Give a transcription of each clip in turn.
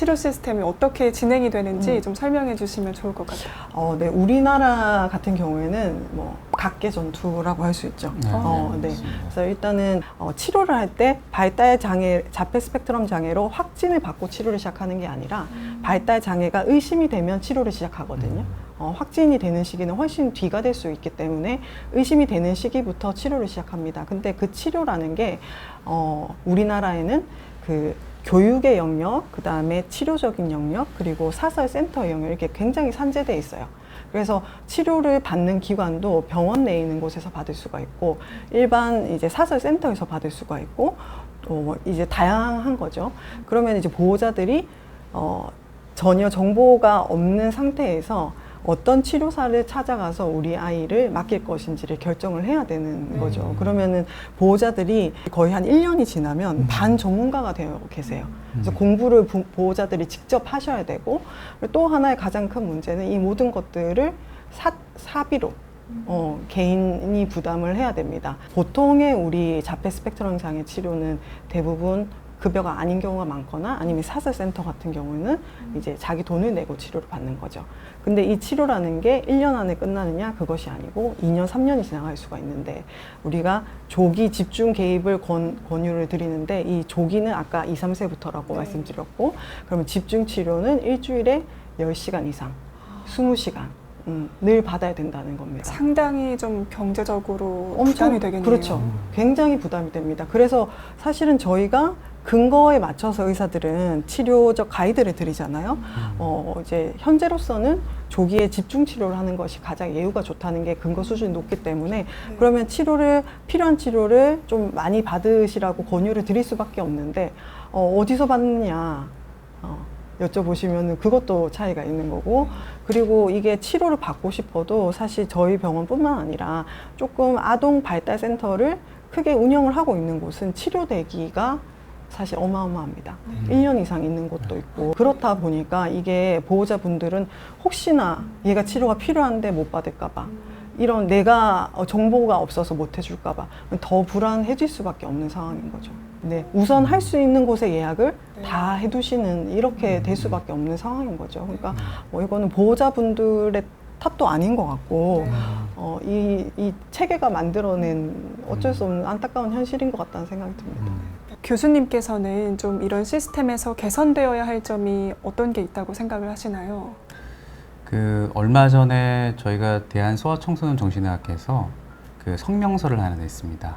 치료 시스템이 어떻게 진행이 되는지 좀 설명해 주시면 좋을 것 같아요. 네, 우리나라 같은 경우에는 뭐 각계 전투라고 할 수 있죠. 네. 그래서 일단은 치료를 할 때 발달 장애, 자폐 스펙트럼 장애로 확진을 받고 치료를 시작하는 게 아니라 발달 장애가 의심이 되면 치료를 시작하거든요. 확진이 되는 시기는 훨씬 뒤가 될 수 있기 때문에 의심이 되는 시기부터 치료를 시작합니다. 근데 그 치료라는 게 우리나라에는 그 교육의 영역, 그 다음에 치료적인 영역, 그리고 사설센터 영역 이렇게 굉장히 산재되어 있어요. 그래서 치료를 받는 기관도 병원 내에 있는 곳에서 받을 수가 있고, 일반 이제 사설센터에서 받을 수가 있고, 또 이제 다양한 거죠. 그러면 이제 보호자들이 전혀 정보가 없는 상태에서 어떤 치료사를 찾아가서 우리 아이를 맡길 것인지를 결정을 해야 되는 거죠. 그러면은 보호자들이 거의 한 1년이 지나면 반 전문가가 되어 계세요. 그래서 공부를 보호자들이 직접 하셔야 되고, 또 하나의 가장 큰 문제는 이 모든 것들을 사비로 개인이 부담을 해야 됩니다. 보통의 우리 자폐 스펙트럼 장애 치료는 대부분 급여가 아닌 경우가 많거나 아니면 사설센터 같은 경우는 이제 자기 돈을 내고 치료를 받는 거죠. 근데 이 치료라는 게 1년 안에 끝나느냐? 그것이 아니고 2년, 3년이 지나갈 수가 있는데, 우리가 조기 집중 개입을 권유를 드리는데, 이 조기는 아까 2, 3세부터라고 말씀드렸고, 그러면 집중 치료는 일주일에 10시간 이상, 20시간 늘 받아야 된다는 겁니다. 상당히 좀 경제적으로 부담이 되겠네요. 그렇죠. 굉장히 부담이 됩니다. 그래서 사실은 저희가 근거에 맞춰서 의사들은 치료적 가이드를 드리잖아요. 이제 현재로서는 조기에 집중 치료를 하는 것이 가장 예후가 좋다는 게 근거 수준이 높기 때문에, 그러면 필요한 치료를 좀 많이 받으시라고 권유를 드릴 수밖에 없는데, 어디서 받느냐 여쭤보시면 그것도 차이가 있는 거고, 그리고 이게 치료를 받고 싶어도 사실 저희 병원뿐만 아니라 조금 아동 발달센터를 크게 운영을 하고 있는 곳은 치료 대기가 사실 어마어마합니다. 1년 이상 있는 곳도 있고, 그렇다 보니까 이게 보호자분들은 혹시나 얘가 치료가 필요한데 못 받을까봐, 이런 내가 정보가 없어서 못 해줄까봐 더 불안해질 수밖에 없는 상황인 거죠. 네, 우선 할 수 있는 곳에 예약을 다 해두시는, 이렇게 될 수밖에 없는 상황인 거죠. 그러니까 이거는 보호자분들의 탓도 아닌 것 같고, 이 체계가 만들어낸 어쩔 수 없는 안타까운 현실인 것 같다는 생각이 듭니다. 교수님께서는 좀 이런 시스템에서 개선되어야 할 점이 어떤 게 있다고 생각을 하시나요? 얼마 전에 저희가 대한소아청소년 정신의학회에서 그 성명서를 하나 냈습니다.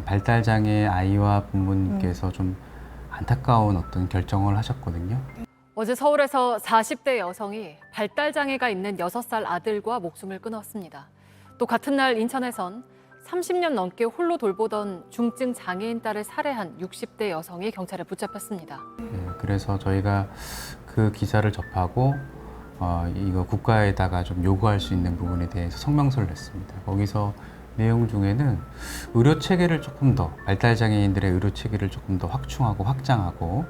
발달장애 아이와 부모님께서 좀 안타까운 어떤 결정을 하셨거든요. 어제 서울에서 40대 여성이 발달장애가 있는 6살 아들과 목숨을 끊었습니다. 또 같은 날 인천에선 30년 넘게 홀로 돌보던 중증 장애인 딸을 살해한 60대 여성이 경찰에 붙잡혔습니다. 그래서 저희가 그 기사를 접하고 이거 국가에다가 좀 요구할 수 있는 부분에 대해서 성명서를 냈습니다. 거기서 내용 중에는 의료 체계를 조금 더, 발달장애인들의 의료 체계를 조금 더 확충하고 확장하고,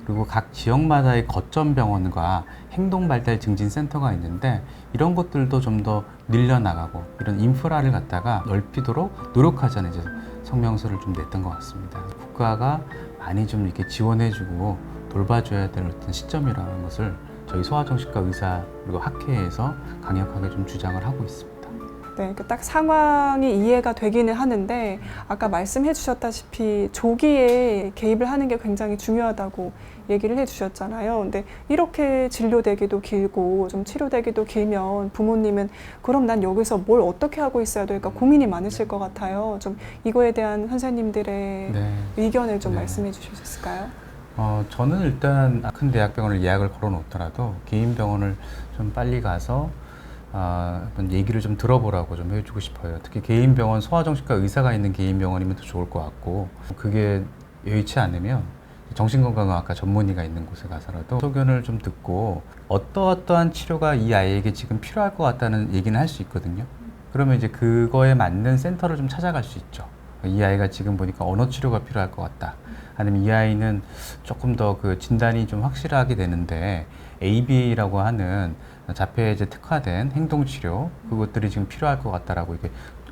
그리고 각 지역마다의 거점 병원과 행동발달증진센터가 있는데 이런 것들도 좀 더 늘려나가고 이런 인프라를 갖다가 넓히도록 노력하자는 이제 성명서를 좀 냈던 것 같습니다. 국가가 많이 좀 이렇게 지원해주고 돌봐줘야 될 어떤 시점이라는 것을 저희 소아정신과 의사 그리고 학회에서 강력하게 좀 주장을 하고 있습니다. 네, 딱 상황이 이해가 되기는 하는데, 아까 말씀해 주셨다시피 조기에 개입을 하는 게 굉장히 중요하다고 얘기를 해 주셨잖아요. 근데 이렇게 진료대기도 길고 좀 치료대기도 길면 부모님은 그럼 난 여기서 뭘 어떻게 하고 있어야 될까 고민이 많으실 것 같아요. 좀 이거에 대한 선생님들의 의견을 좀 말씀해 주실 수 있을까요? 저는 일단 큰 대학병원을 예약을 걸어 놓더라도 개인 병원을 좀 빨리 가서 얘기를 좀 들어보라고 좀 해주고 싶어요. 특히 개인 병원, 소아정신과 의사가 있는 개인 병원이면 더 좋을 것 같고, 그게 여의치 않으면 정신건강의학과 전문의가 있는 곳에 가서라도 소견을 좀 듣고 어떠한 치료가 이 아이에게 지금 필요할 것 같다는 얘기는 할 수 있거든요. 그러면 이제 그거에 맞는 센터를 좀 찾아갈 수 있죠. 이 아이가 지금 보니까 언어 치료가 필요할 것 같다. 아니면 이 아이는 조금 더 그 진단이 좀 확실하게 되는데 ABA라고 하는 자폐에 이제 특화된 행동치료, 그것들이 지금 필요할 것 같다라고 이게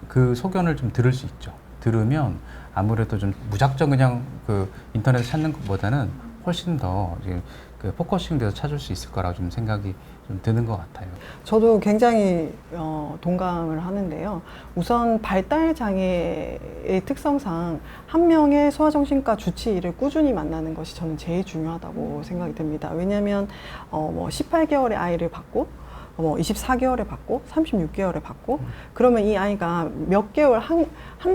그 소견을 좀 들을 수 있죠. 들으면 아무래도 좀 무작정 그냥 그 인터넷에 찾는 것보다는 훨씬 더 이제 그 포커싱돼서 찾을 수 있을 거라고 좀 생각이 좀 드는 것 같아요. 저도 굉장히 동감을 하는데요. 우선 발달 장애의 특성상 한 명의 소아정신과 주치의를 꾸준히 만나는 것이 저는 제일 중요하다고 생각이 됩니다. 왜냐하면 뭐 18개월의 아이를 받고 뭐 24개월에 받고 36개월에 받고 그러면 이 아이가 몇 개월 한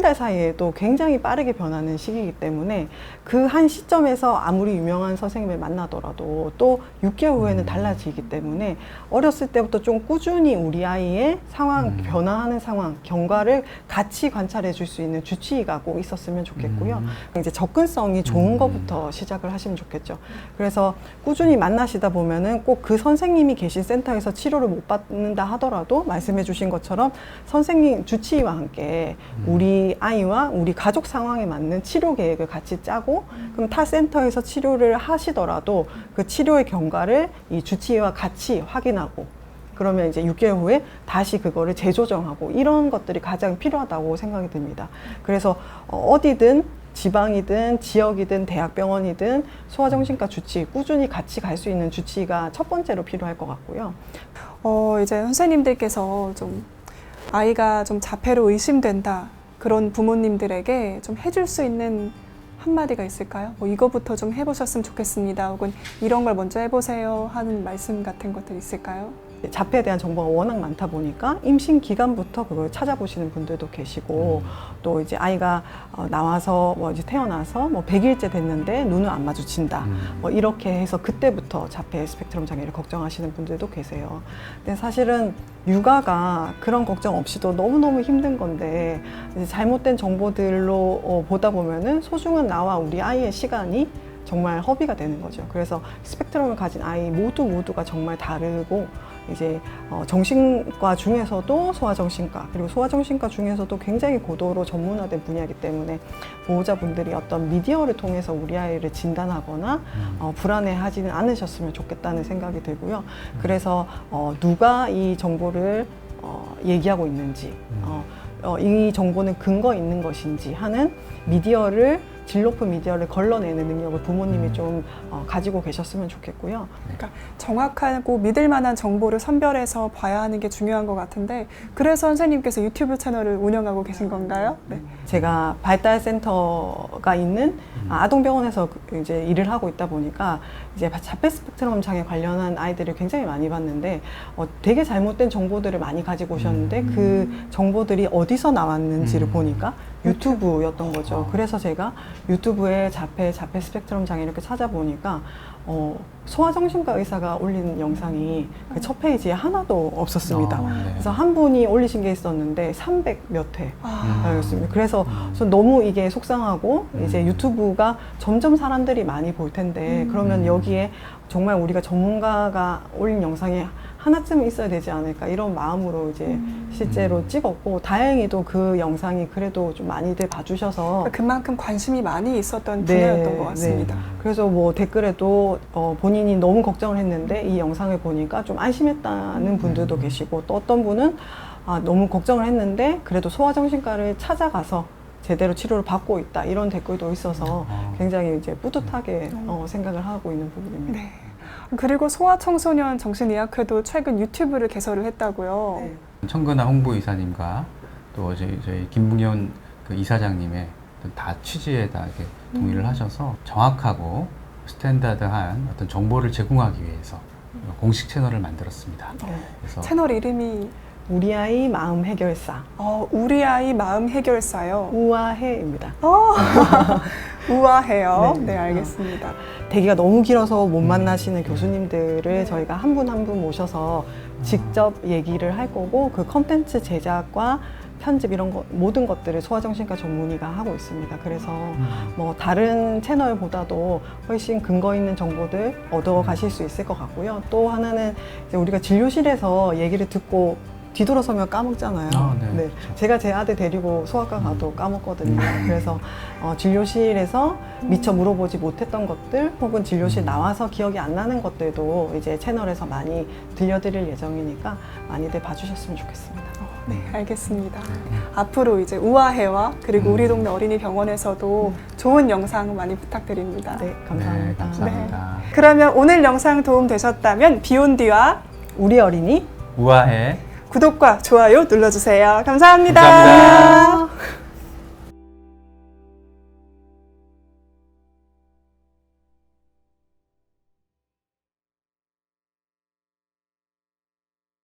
달 사이에도 굉장히 빠르게 변하는 시기이기 때문에 그 한 시점에서 아무리 유명한 선생님을 만나더라도 또 6개월 후에는 달라지기 때문에 어렸을 때부터 좀 꾸준히 우리 아이의 상황, 변화하는 상황, 경과를 같이 관찰해 줄 수 있는 주치의가 꼭 있었으면 좋겠고요. 이제 접근성이 좋은 것부터 시작을 하시면 좋겠죠. 그래서 꾸준히 만나시다 보면은 꼭 그 선생님이 계신 센터에서 치료를 못 받는다 하더라도 말씀해 주신 것처럼 선생님, 주치의와 함께 우리 아이와 우리 가족 상황에 맞는 치료 계획을 같이 짜고 그럼 타 센터에서 치료를 하시더라도 그 치료의 경과를 이 주치의와 같이 확인하고 그러면 이제 6개월 후에 다시 그거를 재조정하고 이런 것들이 가장 필요하다고 생각이 듭니다. 그래서 어디든 지방이든 지역이든 대학병원이든 소아정신과 주치의 꾸준히 같이 갈 수 있는 주치의가 첫 번째로 필요할 것 같고요. 이제 선생님들께서 좀 아이가 좀 자폐로 의심된다 그런 부모님들에게 좀 해줄 수 있는 한마디가 있을까요? 뭐 이거부터 좀 해보셨으면 좋겠습니다. 혹은 이런 걸 먼저 해보세요 하는 말씀 같은 것들 있을까요? 자폐에 대한 정보가 워낙 많다 보니까 임신 기간부터 그걸 찾아보시는 분들도 계시고 또 이제 아이가 나와서 뭐 이제 태어나서 뭐 100일째 됐는데 눈을 안 마주친다 뭐 이렇게 해서 그때부터 자폐 스펙트럼 장애를 걱정하시는 분들도 계세요. 근데 사실은 육아가 그런 걱정 없이도 너무너무 힘든 건데 이제 잘못된 정보들로 보다 보면은 소중한 나와 우리 아이의 시간이 정말 허비가 되는 거죠. 그래서 스펙트럼을 가진 아이 모두가 정말 다르고 이제 정신과 중에서도 소아정신과 그리고 소아정신과 중에서도 굉장히 고도로 전문화된 분야이기 때문에 보호자분들이 어떤 미디어를 통해서 우리 아이를 진단하거나 불안해하지는 않으셨으면 좋겠다는 생각이 들고요. 그래서 누가 이 정보를 얘기하고 있는지 이 정보는 근거 있는 것인지 하는 미디어를 질 높은 미디어를 걸러내는 능력을 부모님이 좀 가지고 계셨으면 좋겠고요. 그러니까 정확하고 믿을 만한 정보를 선별해서 봐야 하는 게 중요한 것 같은데 그래서 선생님께서 유튜브 채널을 운영하고 계신 건가요? 네. 제가 발달센터가 있는 아동병원에서 이제 일을 하고 있다 보니까 이제 자폐 스펙트럼 장애 관련한 아이들을 굉장히 많이 봤는데 되게 잘못된 정보들을 많이 가지고 오셨는데 그 정보들이 어디서 나왔는지를 보니까 유튜브였던 거죠. 그래서 제가 유튜브에 자폐 스펙트럼 장애 이렇게 찾아보니까 소아정신과 의사가 올린 영상이 그 첫 페이지에 하나도 없었습니다. 네. 그래서 한 분이 올리신 게 있었는데 300 몇 회였습니다. 그래서 너무 이게 속상하고 이제 유튜브가 점점 사람들이 많이 볼 텐데 그러면 여기에 정말 우리가 전문가가 올린 영상이 하나쯤은 있어야 되지 않을까 이런 마음으로 이제 실제로 찍었고 다행히도 그 영상이 그래도 좀 많이들 봐주셔서 그만큼 관심이 많이 있었던 분야였던 것 같습니다. 네. 그래서 뭐 댓글에도 본인이 너무 걱정을 했는데 이 영상을 보니까 좀 안심했다는 분들도 계시고 또 어떤 분은 너무 걱정을 했는데 그래도 소아정신과를 찾아가서 제대로 치료를 받고 있다 이런 댓글도 있어서 굉장히 이제 뿌듯하게 생각을 하고 있는 부분입니다. 네. 그리고 소아청소년 정신의학회도 최근 유튜브를 개설을 했다고요. 네. 청근아 홍보이사님과 또 저희 김붕현 그 이사장님의 다 취지에 다 이렇게 동의를 하셔서 정확하고 스탠다드한 어떤 정보를 제공하기 위해서 공식 채널을 만들었습니다. 그래서 채널 이름이 우리 아이 마음 해결사 우리 아이 마음 해결사요. 우아해입니다. 우아해요. 네. 네, 알겠습니다. 대기가 너무 길어서 못 만나시는 교수님들을 저희가 한 분 한 분 모셔서 직접 얘기를 할 거고 그 컨텐츠 제작과 편집 이런 거 모든 것들을 소아정신과 전문의가 하고 있습니다. 그래서 뭐 다른 채널보다도 훨씬 근거 있는 정보들 얻어 가실 수 있을 것 같고요. 또 하나는 이제 우리가 진료실에서 얘기를 듣고 뒤돌아서면 까먹잖아요. 네. 네. 제가 제 아들 데리고 소아과 가도 까먹거든요. 그래서 진료실에서 미처 물어보지 못했던 것들 혹은 진료실 나와서 기억이 안 나는 것들도 이제 채널에서 많이 들려드릴 예정이니까 많이들 봐주셨으면 좋겠습니다. 네, 알겠습니다. 앞으로 이제 우아해와 그리고 우리 동네 어린이 병원에서도 좋은 영상 많이 부탁드립니다. 네, 감사합니다. 네, 감사합니다. 그러면 오늘 영상 도움 되셨다면 비욘디와 우리 어린이 우아해. 구독과 좋아요 눌러주세요. 감사합니다. 감사합니다.